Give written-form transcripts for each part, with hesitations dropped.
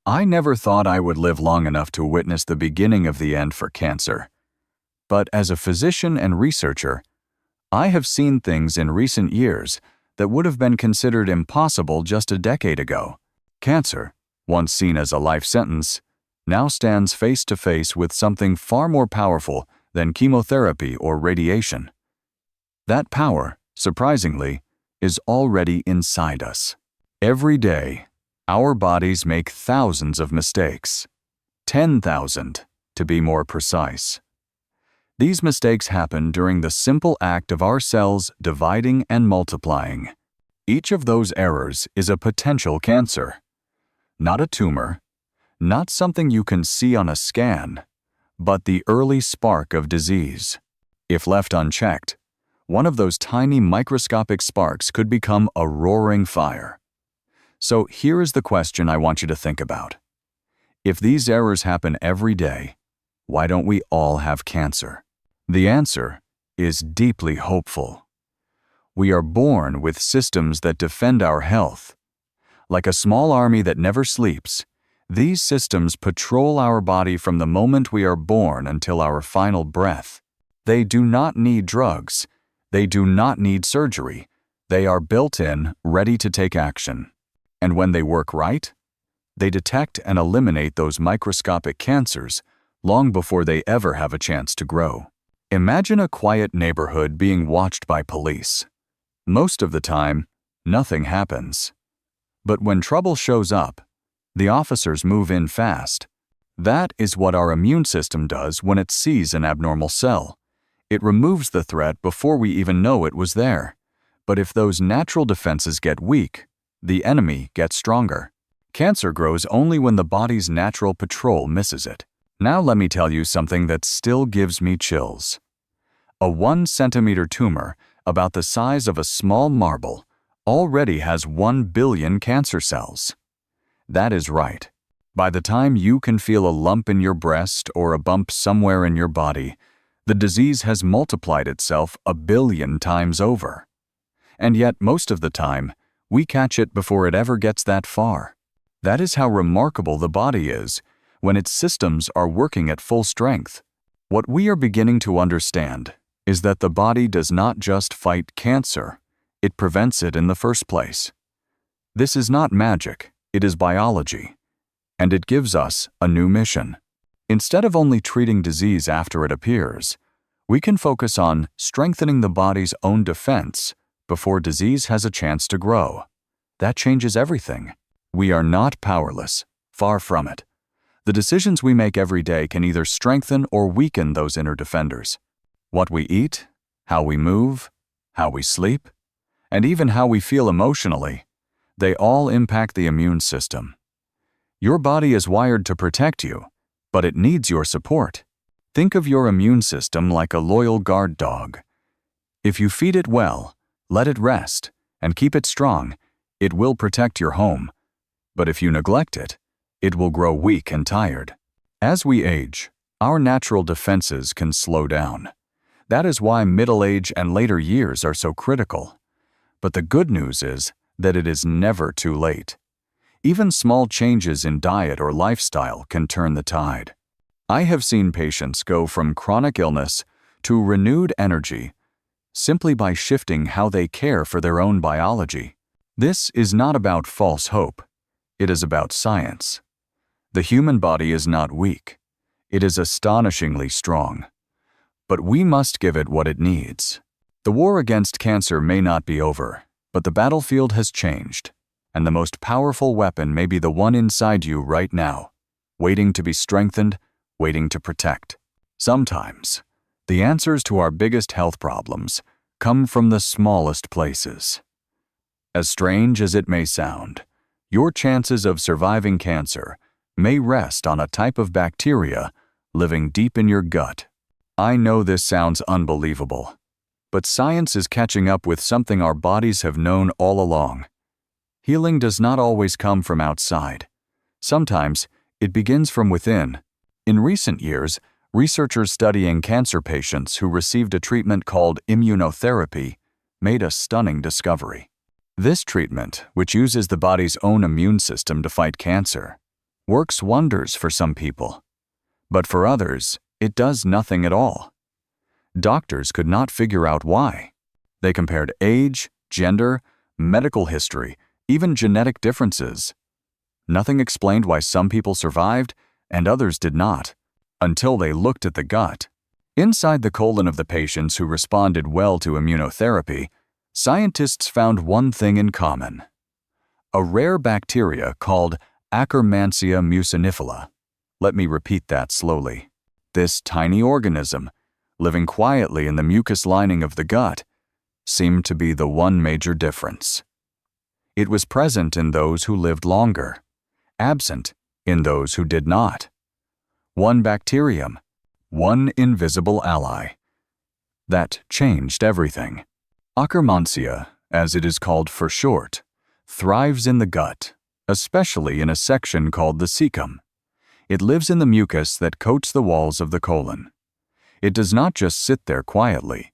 I never thought I would live long enough to witness the beginning of the end for cancer. But as a physician and researcher, I have seen things in recent years that would have been considered impossible just a decade ago. Cancer, once seen as a life sentence, now stands face to face with something far more powerful than chemotherapy or radiation. That power, surprisingly, is already inside us. Every day, our bodies make thousands of mistakes. 10,000, to be more precise. These mistakes happen during the simple act of our cells dividing and multiplying. Each of those errors is a potential cancer. Not a tumor, not something you can see on a scan, but the early spark of disease. If left unchecked, one of those tiny microscopic sparks could become a roaring fire. So here is the question I want you to think about. If these errors happen every day, why don't we all have cancer? The answer is deeply hopeful. We are born with systems that defend our health. Like a small army that never sleeps, these systems patrol our body from the moment we are born until our final breath. They do not need drugs. They do not need surgery. They are built in, ready to take action. And when they work right, they detect and eliminate those microscopic cancers long before they ever have a chance to grow. Imagine a quiet neighborhood being watched by police. Most of the time, nothing happens. But when trouble shows up, the officers move in fast. That is what our immune system does when it sees an abnormal cell. It removes the threat before we even know it was there. But if those natural defenses get weak, the enemy gets stronger. Cancer grows only when the body's natural patrol misses it. Now let me tell you something that still gives me chills. A 1-centimeter tumor, about the size of a small marble, already has 1 billion cancer cells. That is right. By the time you can feel a lump in your breast or a bump somewhere in your body, the disease has multiplied itself 1 billion times over. And yet, most of the time, we catch it before it ever gets that far. That is how remarkable the body is when its systems are working at full strength. What we are beginning to understand is that the body does not just fight cancer, it prevents it in the first place. This is not magic, it is biology, and it gives us a new mission. Instead of only treating disease after it appears, we can focus on strengthening the body's own defense before disease has a chance to grow. That changes everything. We are not powerless, far from it. The decisions we make every day can either strengthen or weaken those inner defenders. What we eat, how we move, how we sleep, and even how we feel emotionally, they all impact the immune system. Your body is wired to protect you, but it needs your support. Think of your immune system like a loyal guard dog. If you feed it well, let it rest, and keep it strong, it will protect your home. But if you neglect it, it will grow weak and tired. As we age, our natural defenses can slow down. That is why middle age and later years are so critical. But the good news is that it is never too late. Even small changes in diet or lifestyle can turn the tide. I have seen patients go from chronic illness to renewed energy simply by shifting how they care for their own biology. This is not about false hope. It is about science. The human body is not weak. It is astonishingly strong. But we must give it what it needs. The war against cancer may not be over, but the battlefield has changed, and the most powerful weapon may be the one inside you right now, waiting to be strengthened, waiting to protect. Sometimes, the answers to our biggest health problems come from the smallest places. As strange as it may sound, your chances of surviving cancer may rest on a type of bacteria living deep in your gut. I know this sounds unbelievable, but science is catching up with something our bodies have known all along. Healing does not always come from outside. Sometimes, it begins from within. In recent years, researchers studying cancer patients who received a treatment called immunotherapy made a stunning discovery. This treatment, which uses the body's own immune system to fight cancer, works wonders for some people, but for others, it does nothing at all. Doctors could not figure out why. They compared age, gender, medical history, even genetic differences. Nothing explained why some people survived and others did not, until they looked at the gut. Inside the colon of the patients who responded well to immunotherapy, scientists found one thing in common: a rare bacteria called Akkermansia mucinifila. Let me repeat that slowly. This tiny organism, living quietly in the mucus lining of the gut, seemed to be the one major difference. It was present in those who lived longer, absent in those who did not. One bacterium, one invisible ally. That changed everything. Akkermansia, as it is called for short, thrives in the gut, especially in a section called the cecum. It lives in the mucus that coats the walls of the colon. It does not just sit there quietly.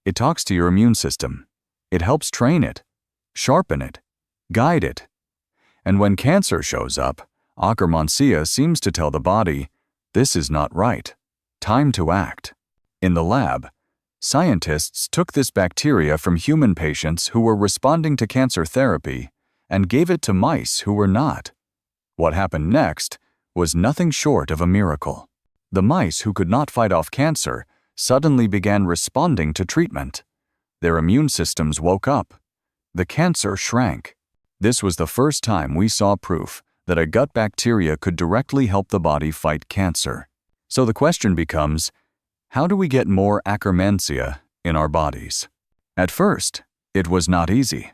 It talks to your immune system. It helps train it, sharpen it, guide it. And when cancer shows up, Akkermansia seems to tell the body, this is not right. Time to act. In the lab, scientists took this bacteria from human patients who were responding to cancer therapy and gave it to mice who were not. What happened next was nothing short of a miracle. The mice who could not fight off cancer suddenly began responding to treatment. Their immune systems woke up. The cancer shrank. This was the first time we saw proof that a gut bacteria could directly help the body fight cancer. So the question becomes, how do we get more Akkermansia in our bodies? At first, it was not easy.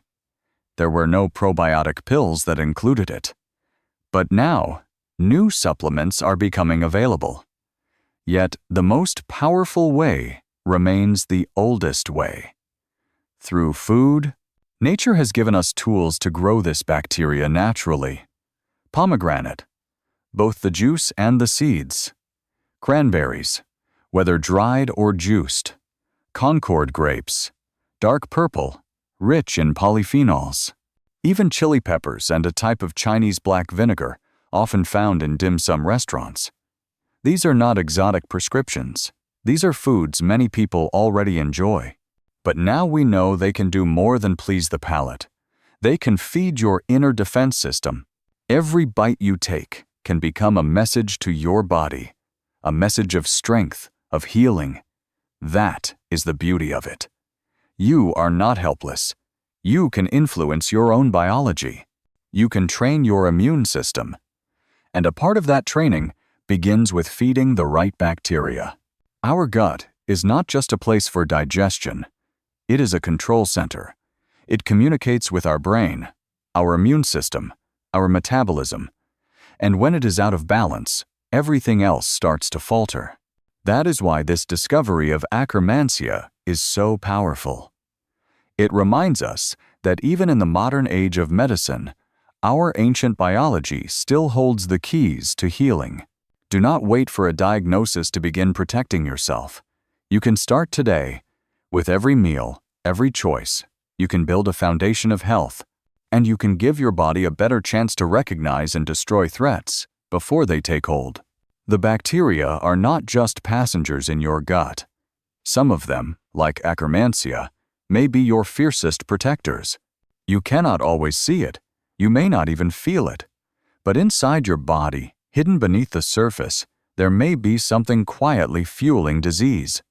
There were no probiotic pills that included it. But now, new supplements are becoming available. Yet the most powerful way remains the oldest way. Through food, nature has given us tools to grow this bacteria naturally. Pomegranate, both the juice and the seeds. Cranberries, whether dried or juiced. Concord grapes, dark purple, rich in polyphenols. Even chili peppers and a type of Chinese black vinegar, often found in dim sum restaurants. These are not exotic prescriptions. These are foods many people already enjoy. But now we know they can do more than please the palate. They can feed your inner defense system. Every bite you take can become a message to your body, a message of strength, of healing. That is the beauty of it. You are not helpless. You can influence your own biology. You can train your immune system. And a part of that training begins with feeding the right bacteria. Our gut is not just a place for digestion. It is a control center. It communicates with our brain, our immune system, our metabolism. And when it is out of balance, everything else starts to falter. That is why this discovery of Akkermansia is so powerful. It reminds us that even in the modern age of medicine, our ancient biology still holds the keys to healing. Do not wait for a diagnosis to begin protecting yourself. You can start today. With every meal, every choice, you can build a foundation of health, and you can give your body a better chance to recognize and destroy threats before they take hold. The bacteria are not just passengers in your gut. Some of them, like Akkermansia, may be your fiercest protectors. You cannot always see it. You may not even feel it. But inside your body, hidden beneath the surface, there may be something quietly fueling disease.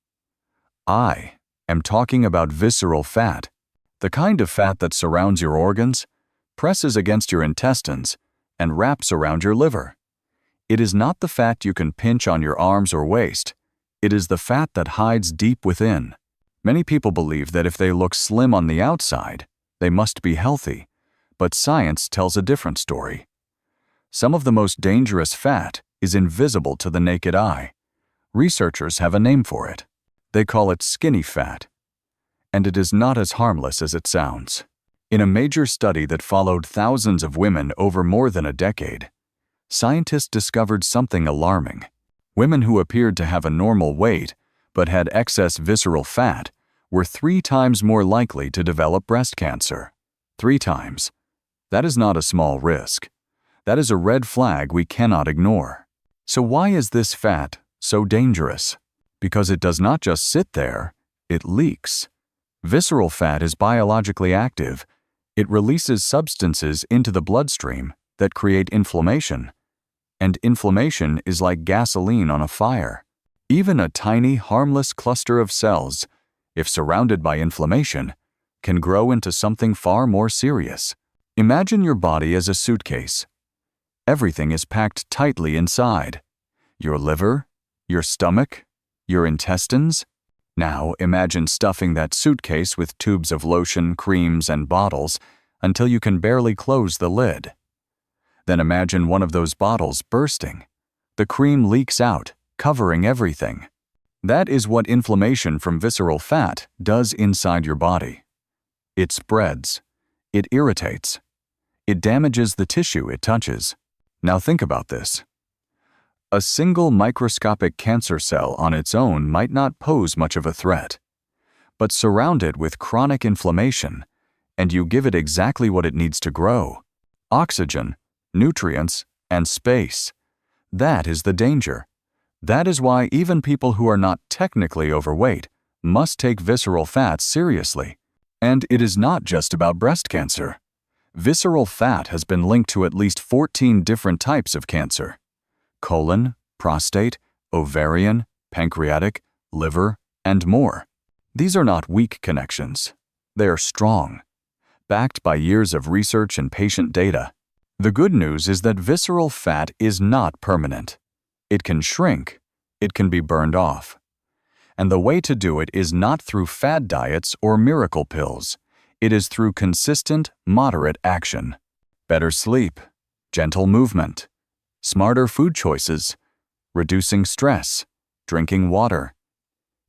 I am talking about visceral fat, the kind of fat that surrounds your organs, presses against your intestines, and wraps around your liver. It is not the fat you can pinch on your arms or waist. It is the fat that hides deep within. Many people believe that if they look slim on the outside, they must be healthy, but science tells a different story. Some of the most dangerous fat is invisible to the naked eye. Researchers have a name for it. They call it skinny fat. And it is not as harmless as it sounds. In a major study that followed thousands of women over more than a decade, scientists discovered something alarming. Women who appeared to have a normal weight but had excess visceral fat were 3 times more likely to develop breast cancer. 3 times. That is not a small risk. That is a red flag we cannot ignore. So why is this fat so dangerous? Because it does not just sit there, it leaks. Visceral fat is biologically active. It releases substances into the bloodstream that create inflammation. And inflammation is like gasoline on a fire. Even a tiny, harmless cluster of cells, if surrounded by inflammation, can grow into something far more serious. Imagine your body as a suitcase. Everything is packed tightly inside. Your liver, your stomach, your intestines. Now imagine stuffing that suitcase with tubes of lotion, creams, and bottles until you can barely close the lid. Then imagine one of those bottles bursting. The cream leaks out, covering everything. That is what inflammation from visceral fat does inside your body. It spreads. It irritates. It damages the tissue it touches. Now think about this. A single microscopic cancer cell on its own might not pose much of a threat. But surround it with chronic inflammation, and you give it exactly what it needs to grow: oxygen, nutrients, and space. That is the danger. That is why even people who are not technically overweight must take visceral fat seriously. And it is not just about breast cancer. Visceral fat has been linked to at least 14 different types of cancer: colon, prostate, ovarian, pancreatic, liver, and more. These are not weak connections. They are strong, backed by years of research and patient data. The good news is that visceral fat is not permanent. It can shrink. It can be burned off. And the way to do it is not through fad diets or miracle pills. It is through consistent, moderate action. Better sleep, gentle movement, smarter food choices, reducing stress, drinking water.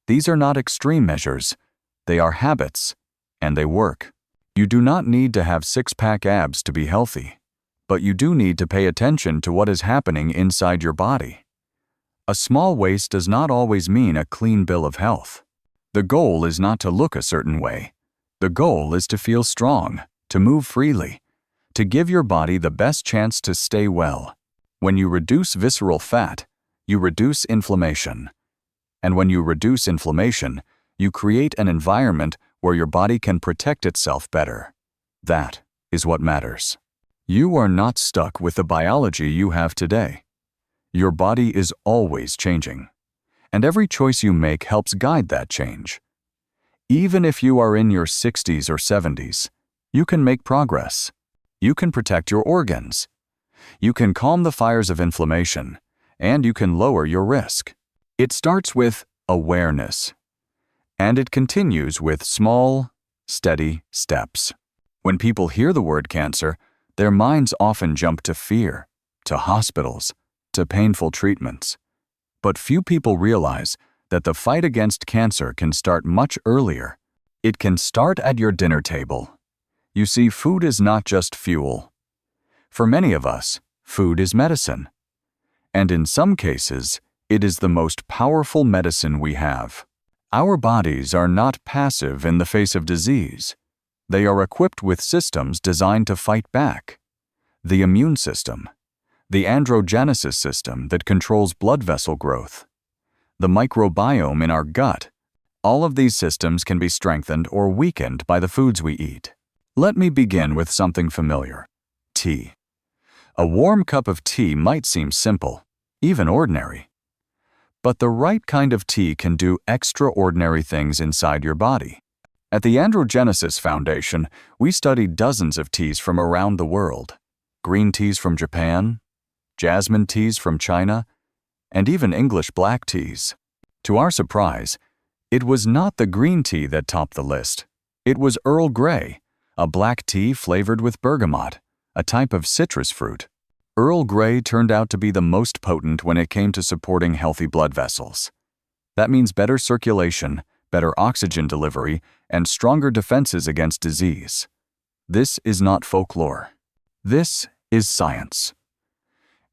These are not extreme measures. They are habits, and they work. You do not need to have six-pack abs to be healthy, but you do need to pay attention to what is happening inside your body. A small waist does not always mean a clean bill of health. The goal is not to look a certain way. The goal is to feel strong, to move freely, to give your body the best chance to stay well. When you reduce visceral fat, you reduce inflammation. And when you reduce inflammation, you create an environment where your body can protect itself better. That is what matters. You are not stuck with the biology you have today. Your body is always changing, and every choice you make helps guide that change. Even if you are in your 60s or 70s, you can make progress. You can protect your organs. You can calm the fires of inflammation, and you can lower your risk. It starts with awareness, and it continues with small, steady steps. When people hear the word cancer, their minds often jump to fear, to hospitals, to painful treatments. But few people realize that the fight against cancer can start much earlier. It can start at your dinner table. You see, food is not just fuel. For many of us, food is medicine. And in some cases, it is the most powerful medicine we have. Our bodies are not passive in the face of disease. They are equipped with systems designed to fight back. The immune system, the androgenesis system that controls blood vessel growth, the microbiome in our gut. All of these systems can be strengthened or weakened by the foods we eat. Let me begin with something familiar: tea. A warm cup of tea might seem simple, even ordinary. But the right kind of tea can do extraordinary things inside your body. At the Androgenesis Foundation, we studied dozens of teas from around the world: green teas from Japan, jasmine teas from China, and even English black teas. To our surprise, it was not the green tea that topped the list. It was Earl Grey, a black tea flavored with bergamot, a type of citrus fruit. Earl Grey turned out to be the most potent when it came to supporting healthy blood vessels. That means better circulation, better oxygen delivery, and stronger defenses against disease. This is not folklore. This is science.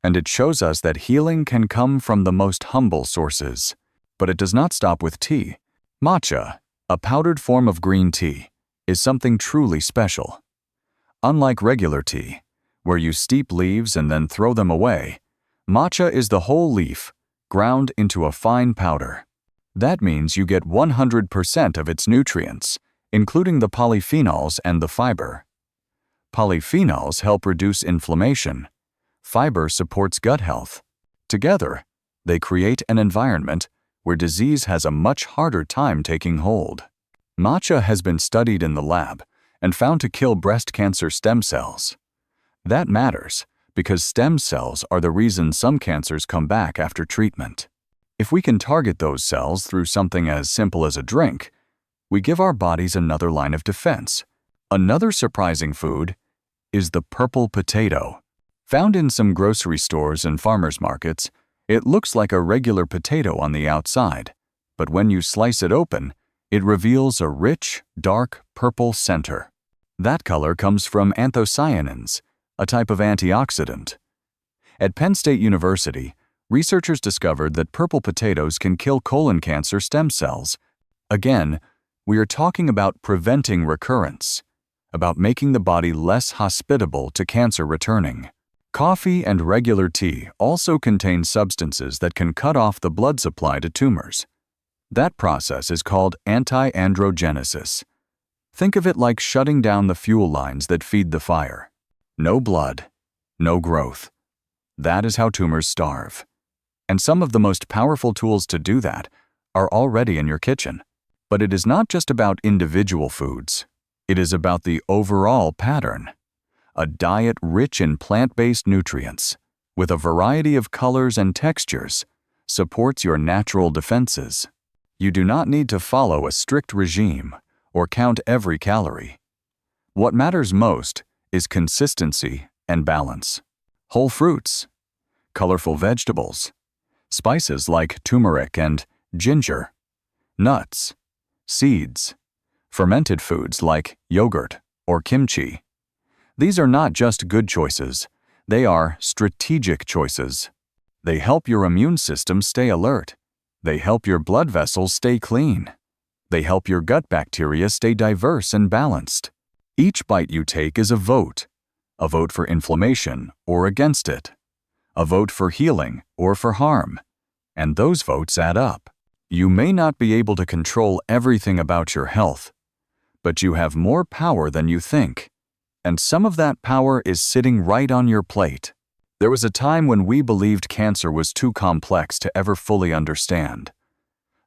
And it shows us that healing can come from the most humble sources. But it does not stop with tea. Matcha, a powdered form of green tea, is something truly special. Unlike regular tea, where you steep leaves and then throw them away. Matcha is the whole leaf, ground into a fine powder. That means you get 100% of its nutrients, including the polyphenols and the fiber. Polyphenols help reduce inflammation. Fiber supports gut health. Together, they create an environment where disease has a much harder time taking hold. Matcha has been studied in the lab and found to kill breast cancer stem cells. That matters because stem cells are the reason some cancers come back after treatment. If we can target those cells through something as simple as a drink, we give our bodies another line of defense. Another surprising food is the purple potato. Found in some grocery stores and farmers markets, it looks like a regular potato on the outside, but when you slice it open, it reveals a rich, dark purple center. That color comes from anthocyanins, a type of antioxidant. At Penn State University, researchers discovered that purple potatoes can kill colon cancer stem cells. Again, we are talking about preventing recurrence, about making the body less hospitable to cancer returning. Coffee and regular tea also contain substances that can cut off the blood supply to tumors. That process is called anti-androgenesis. Think of it like shutting down the fuel lines that feed the fire. No blood, no growth. That is how tumors starve. And some of the most powerful tools to do that are already in your kitchen. But it is not just about individual foods. It is about the overall pattern. A diet rich in plant-based nutrients, with a variety of colors and textures, supports your natural defenses. You do not need to follow a strict regime or count every calorie. What matters most is consistency and balance. Whole fruits, colorful vegetables, spices like turmeric and ginger, nuts, seeds, fermented foods like yogurt or kimchi. These are not just good choices, they are strategic choices. They help your immune system stay alert. They help your blood vessels stay clean. They help your gut bacteria stay diverse and balanced. Each bite you take is a vote for inflammation or against it, a vote for healing or for harm, and those votes add up. You may not be able to control everything about your health, but you have more power than you think, and some of that power is sitting right on your plate. There was a time when we believed cancer was too complex to ever fully understand,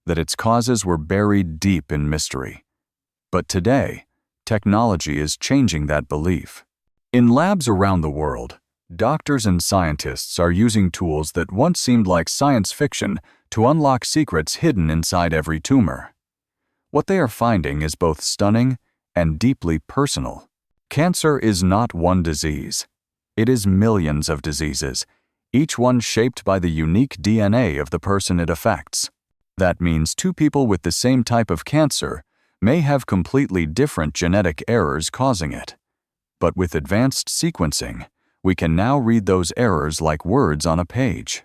that its causes were buried deep in mystery. But today, technology is changing that belief. In labs around the world, doctors and scientists are using tools that once seemed like science fiction to unlock secrets hidden inside every tumor. What they are finding is both stunning and deeply personal. Cancer is not one disease. It is millions of diseases, each one shaped by the unique DNA of the person it affects. That means two people with the same type of cancer may have completely different genetic errors causing it. But with advanced sequencing, we can now read those errors like words on a page.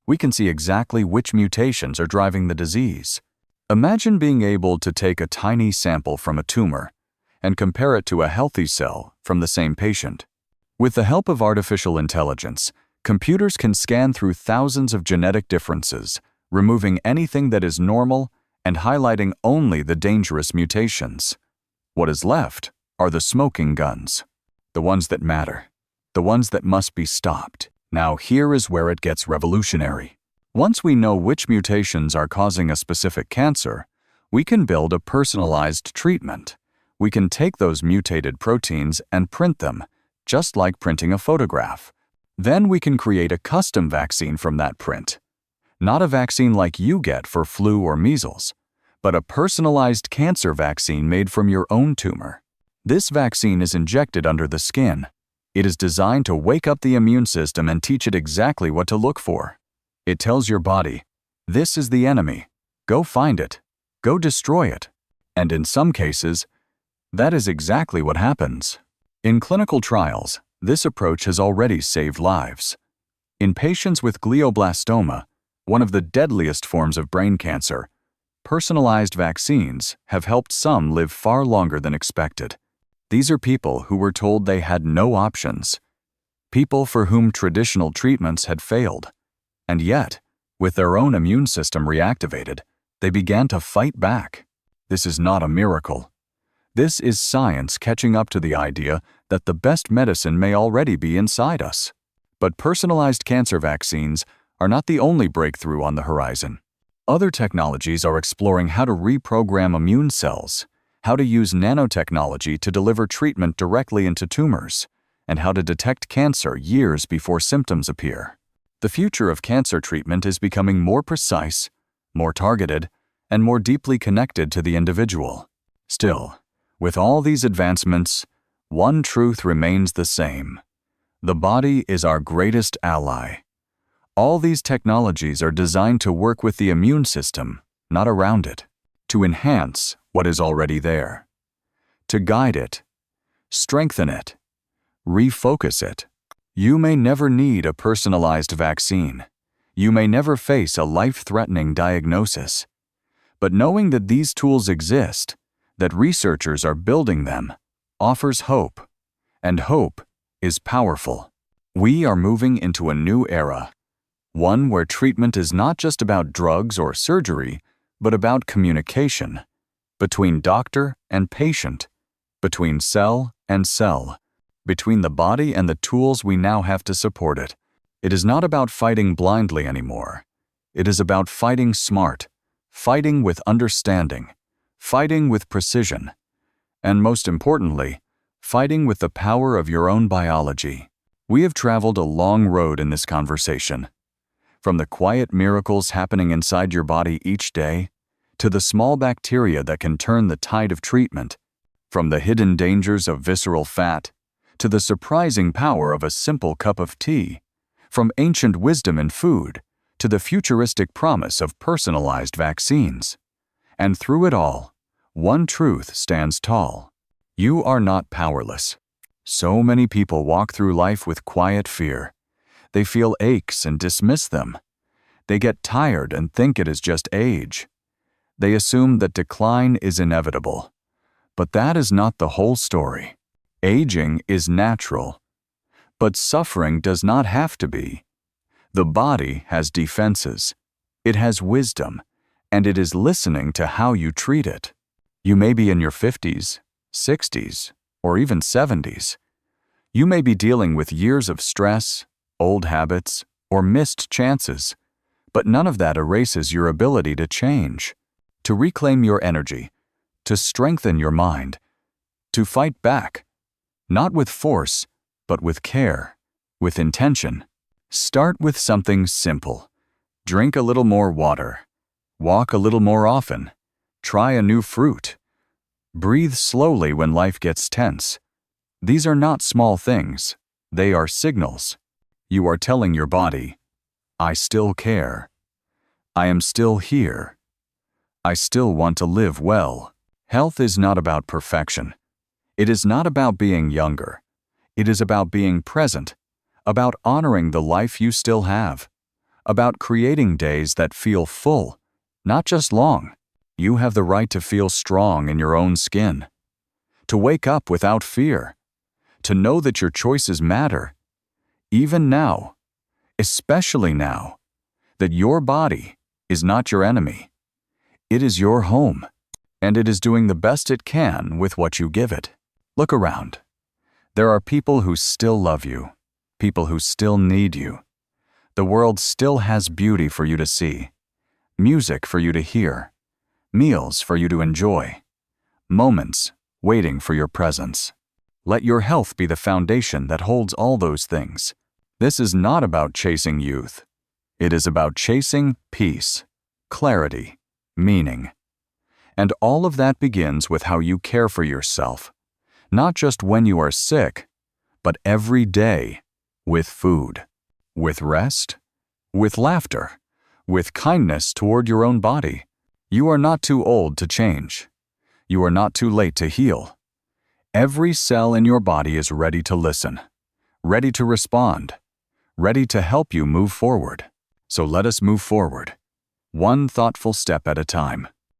We can see exactly which mutations are driving the disease. Imagine being able to take a tiny sample from a tumor and compare it to a healthy cell from the same patient. With the help of artificial intelligence, computers can scan through thousands of genetic differences, removing anything that is normal and highlighting only the dangerous mutations. What is left are the smoking guns, the ones that matter, the ones that must be stopped. Now here is where it gets revolutionary. Once we know which mutations are causing a specific cancer, we can build a personalized treatment. We can take those mutated proteins and print them, just like printing a photograph. Then we can create a custom vaccine from that print. Not a vaccine like you get for flu or measles, but a personalized cancer vaccine made from your own tumor. This vaccine is injected under the skin. It is designed to wake up the immune system and teach it exactly what to look for. It tells your body, this is the enemy. Go find it. Go destroy it. And in some cases, that is exactly what happens. In clinical trials, this approach has already saved lives. In patients with glioblastoma, one of the deadliest forms of brain cancer, personalized vaccines have helped some live far longer than expected. These are people who were told they had no options. people for whom traditional treatments had failed. And yet, with their own immune system reactivated, they began to fight back. This is not a miracle. This is science catching up to the idea that the best medicine may already be inside us. But personalized cancer vaccines are not the only breakthrough on the horizon. Other technologies are exploring how to reprogram immune cells, how to use nanotechnology to deliver treatment directly into tumors, and how to detect cancer years before symptoms appear. The future of cancer treatment is becoming more precise, more targeted, and more deeply connected to the individual. Still, with all these advancements, one truth remains the same. The body is our greatest ally. All these technologies are designed to work with the immune system, not around it, to enhance what is already there, to guide it, strengthen it, refocus it. You may never need a personalized vaccine. You may never face a life-threatening diagnosis. But knowing that these tools exist, that researchers are building them, offers hope. And hope is powerful. We are moving into a new era, one where treatment is not just about drugs or surgery, but about communication, between doctor and patient, between cell and cell, between the body and the tools we now have to support it. It is not about fighting blindly anymore. It is about fighting smart, fighting with understanding, fighting with precision, and most importantly, fighting with the power of your own biology. We have traveled a long road in this conversation. From the quiet miracles happening inside your body each day, to the small bacteria that can turn the tide of treatment, from the hidden dangers of visceral fat, to the surprising power of a simple cup of tea, from ancient wisdom in food, to the futuristic promise of personalized vaccines. And through it all, one truth stands tall. You are not powerless. So many people walk through life with quiet fear. They feel aches and dismiss them. They get tired and think it is just age. They assume that decline is inevitable. But that is not the whole story. Aging is natural. But suffering does not have to be. The body has defenses. It has wisdom, and it is listening to how you treat it. You may be in your 50s, 60s, or even 70s. You may be dealing with years of stress, old habits, or missed chances, but none of that erases your ability to change, to reclaim your energy, to strengthen your mind, to fight back, not with force, but with care, with intention. Start with something simple. Drink a little more water. Walk a little more often. Try a new fruit. Breathe slowly when life gets tense. These are not small things. They are signals. You are telling your body, I still care. I am still here. I still want to live well. Health is not about perfection. It is not about being younger. It is about being present, about honoring the life you still have, about creating days that feel full, not just long. You have the right to feel strong in your own skin, to wake up without fear, to know that your choices matter, even now, especially now, that your body is not your enemy. It is your home, and it is doing the best it can with what you give it. Look around. There are people who still love you, people who still need you. The world still has beauty for you to see, music for you to hear, meals for you to enjoy, moments waiting for your presence. Let your health be the foundation that holds all those things. This is not about chasing youth. It is about chasing peace, clarity, meaning. And all of that begins with how you care for yourself, not just when you are sick, but every day, with food, with rest, with laughter, with kindness toward your own body. You are not too old to change. You are not too late to heal. Every cell in your body is ready to listen, ready to respond, ready to help you move forward. So let us move forward, one thoughtful step at a time.